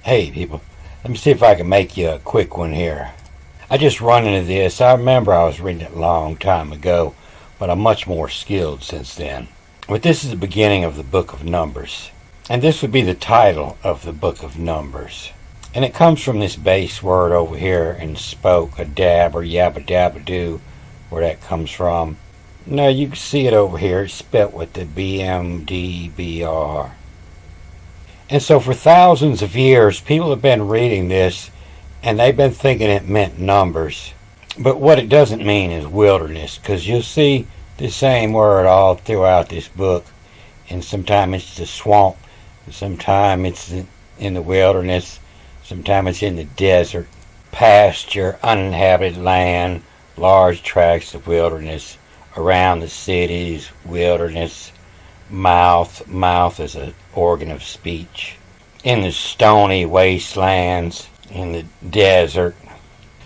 Hey people, let me see if I can make you a quick one here. I just run into this. I remember I was reading it a long time ago, but I'm much more skilled since then. But this is the beginning of the book of Numbers. And this would be the title of the book of Numbers. And it comes from this base word over here in spoke, a dab or yabba dabba do, where that comes from. Now you can see it over here. It's spelt with the BMDBR. And so for thousands of years, people have been reading this and they've been thinking it meant numbers. But what it doesn't mean is wilderness, because you'll see the same word all throughout this book. And sometimes it's the swamp, sometimes it's in the wilderness, sometimes it's in the desert, pasture, uninhabited land, large tracts of wilderness, around the cities, wilderness, mouth is an organ of speech, in the stony wastelands, in the desert.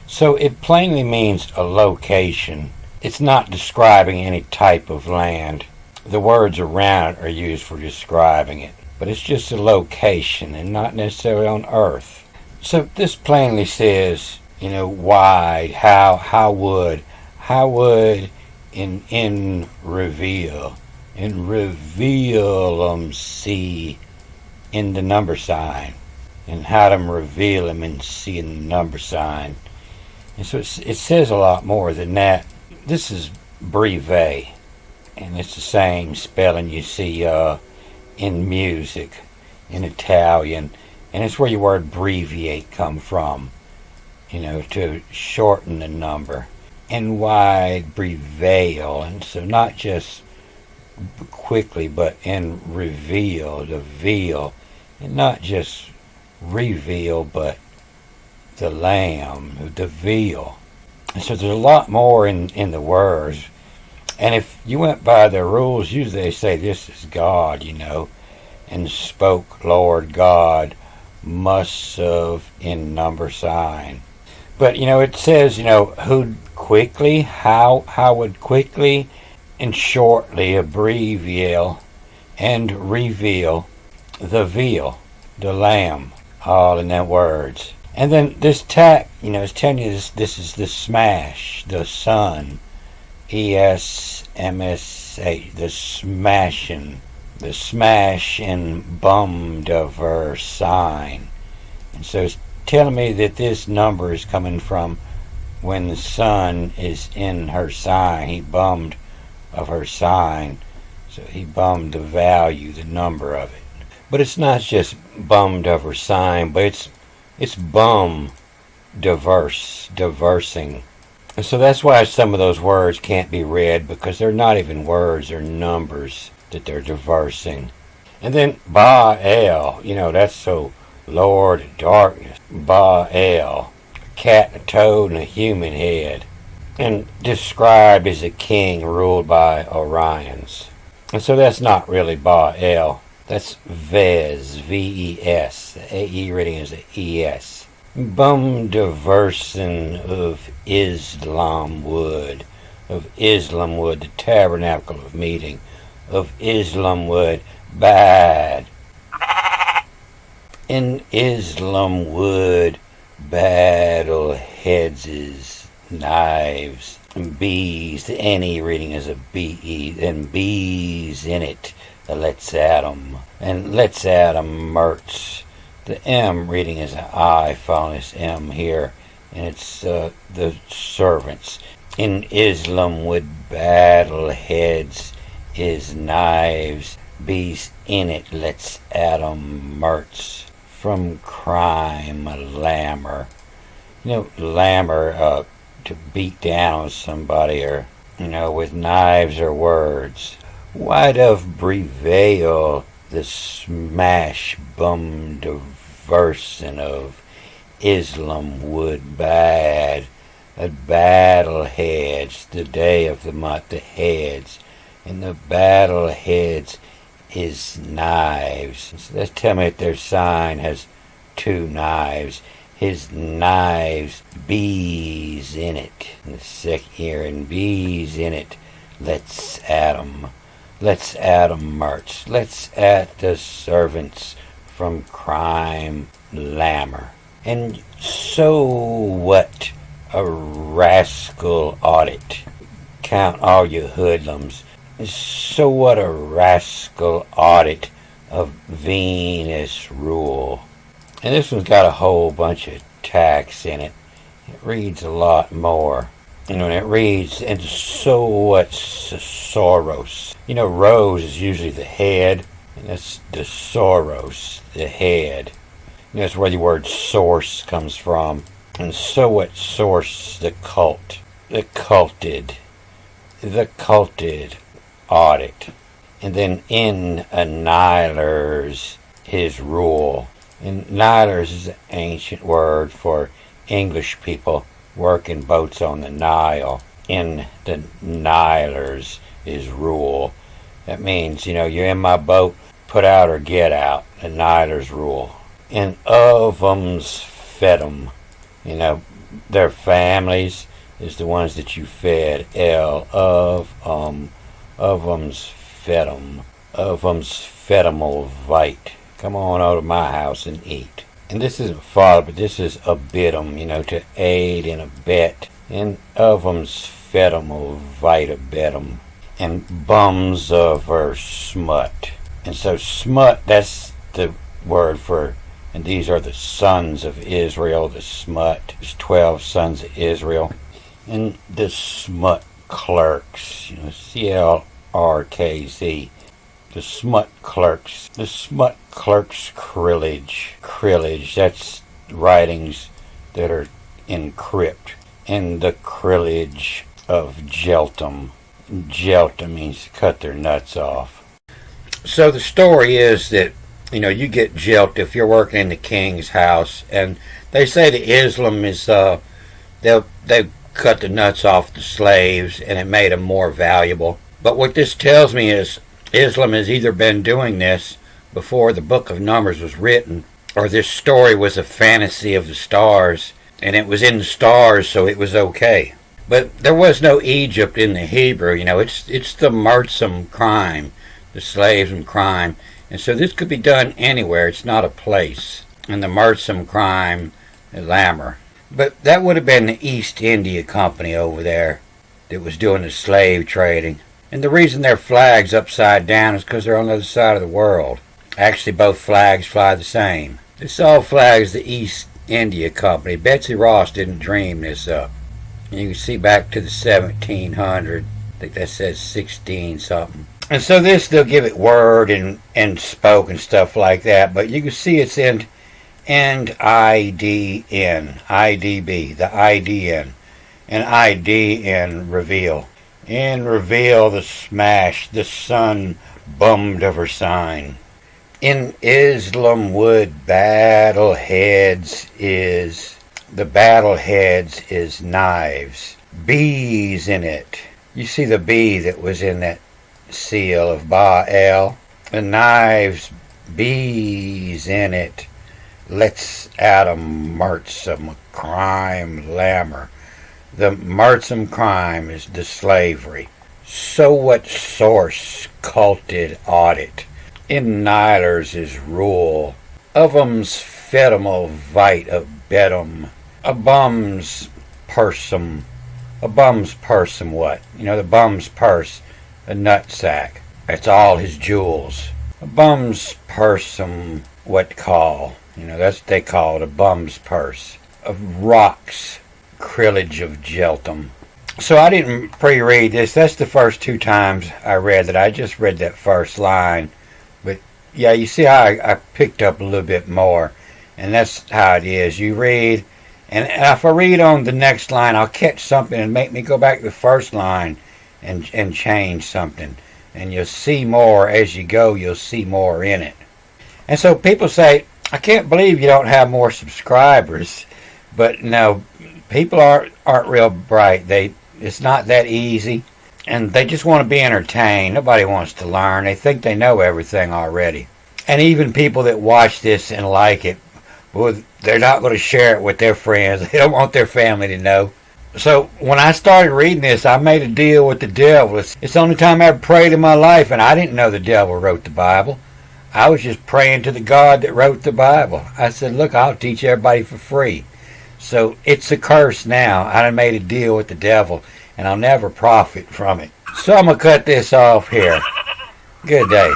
So it plainly means a location. It's not describing any type of land. The words around it are used for describing it, but it's just a location and not necessarily on earth. So this plainly says, wide, how would in reveal, and reveal 'em see in the number sign, and how to reveal them and see in the number sign. And so it says a lot more than that. This is breve, and it's the same spelling you see in music, in Italian, and it's where your word abbreviate come from, to shorten the number. And wide, prevail, and so not just quickly, but in reveal, the veal, and not just reveal, but the lamb, the veal. And so there's a lot more in the words. And if you went by the rules, usually they say this is God, and spoke Lord God must have in number sign. But it says, who quickly, how would quickly, and shortly abbreviate and reveal the veal, the lamb, all in them words. And then this tack, is telling you this is the smash, the sun, ESMSH, the smash and bummed of her sign. And so it's telling me that this number is coming from when the sun is in her sign. He bummed of her sign, so he bummed the value, the number of it. But it's not just bummed of her sign, but it's bum diversing. And so that's why some of those words can't be read, because they're not even words, they're numbers that they're diversing. And then Bael, that's so Lord of darkness. Bael, a cat and a toad and a human head, and described as a king ruled by Orions. And so that's not really Bael. That's Vez, V-E-S. The A-E reading is an E-S. Bum diversion of Islam wood, the tabernacle of meeting, of Islam wood, bad. In Islam wood, battle heads, knives, bees. The N-E reading is a B-E, and bees in it. Let's Adam, and let's Adam Mertz. The M reading is an I following this M here, and it's the servants. In Islam wood, battle heads is knives, bees in it. Let's Adam Mertz. From crime, a lammer. Lammer, to beat down on somebody, or, with knives or words. Wide of prevail, the smash bum diversion of Islam would bad. A battle heads, the day of the month, the heads. And the battle heads is knives. So that's telling me that their sign has two knives. His knives, bees in it. In the second here, and bees in it. Let's at 'em. Let's at 'em, Merch. Let's at the servants from crime lammer. And so what a rascal audit. Count all you hoodlums. So what a rascal audit of Venus rule. And this one's got a whole bunch of tax in it. It reads a lot more. And when it reads, and so what's Soros? You know, Rose is usually the head, and that's the Soros, the head. And that's where the word source comes from. And so what source? The cult. The culted audit. And then in annihilers his rule. And nihilers is an ancient word for English people working boats on the Nile. In the nihilers is rule. That means, you're in my boat, put out or get out. The nihilers rule. And of 'em's fed 'em. Their families is the ones that you fed. Of 'em's fed 'em. Of 'em's fed 'em'll vite. Come on over to my house and eat. And this isn't father, but this is abet 'em, to aid and abet. And of 'em's fed 'em'll vite abet 'em. And bums of her smut. And so smut, that's the word for, and these are the sons of Israel, the smut. There's 12 sons of Israel. And the smut clerks, CLRKZ. The smut clerks. The smut clerks crillage. That's writings that are in crypt. And the crillage of Jeltum. Jeltum means cut their nuts off. So the story is that, you get jelt if you're working in the king's house. And they say that Islam is, they cut the nuts off the slaves and it made them more valuable. But what this tells me is Islam has either been doing this before the book of Numbers was written, or this story was a fantasy of the stars, and it was in the stars, so it was okay. But there was no Egypt in the Hebrew, it's the Martsum crime, the slaves and crime, and so this could be done anywhere, it's not a place. And the Martsum crime, the Lammer. But that would have been the East India Company over there that was doing the slave trading. And the reason their flag's upside down is because they're on the other side of the world. Actually, both flags fly the same. This all flags the East India Company. Betsy Ross didn't dream this up. And you can see back to the 1700. I think that says 16 something. And so this, they'll give it word and spoke and stuff like that. But you can see it's in and IDN, IDB, the IDN. And IDN reveal. In reveal the smash, the sun bummed of her sign. In Islam wood battle heads is, the battle heads is knives. Bees in it. You see the bee that was in that seal of Bael. The knives, bees in it. Let's Adam Martsum crime lammer. The Martsum crime is the slavery. So what source culted audit? In nihilers is rule. Of 'em's fed'em'll vite a bed'em. A bum's pursum. A bum's pursum what? The bum's purse. A nutsack. That's all his jewels. A bum's pursum what call? That's what they call it, a bum's purse. Of rocks. Crillage of Jeltum. So I didn't pre-read this. That's the first 2 times I read it. I just read that first line. But yeah, you see how I picked up a little bit more. And that's how it is. You read, and if I read on the next line, I'll catch something and make me go back to the first line and change something. And you'll see more as you go. You'll see more in it. And so people say, I can't believe you don't have more subscribers. But no, people aren't real bright. It's not that easy, and they just want to be entertained. Nobody wants to learn. They think they know everything already. And even people that watch this and like it, well, they're not going to share it with their friends. They don't want their family to know. So when I started reading this, I made a deal with the devil. It's the only time I ever prayed in my life, and I didn't know the devil wrote the Bible. I was just praying to the God that wrote the Bible. I said, look, I'll teach everybody for free. So it's a curse now. I done made a deal with the devil, and I'll never profit from it. So I'm going to cut this off here. Good day.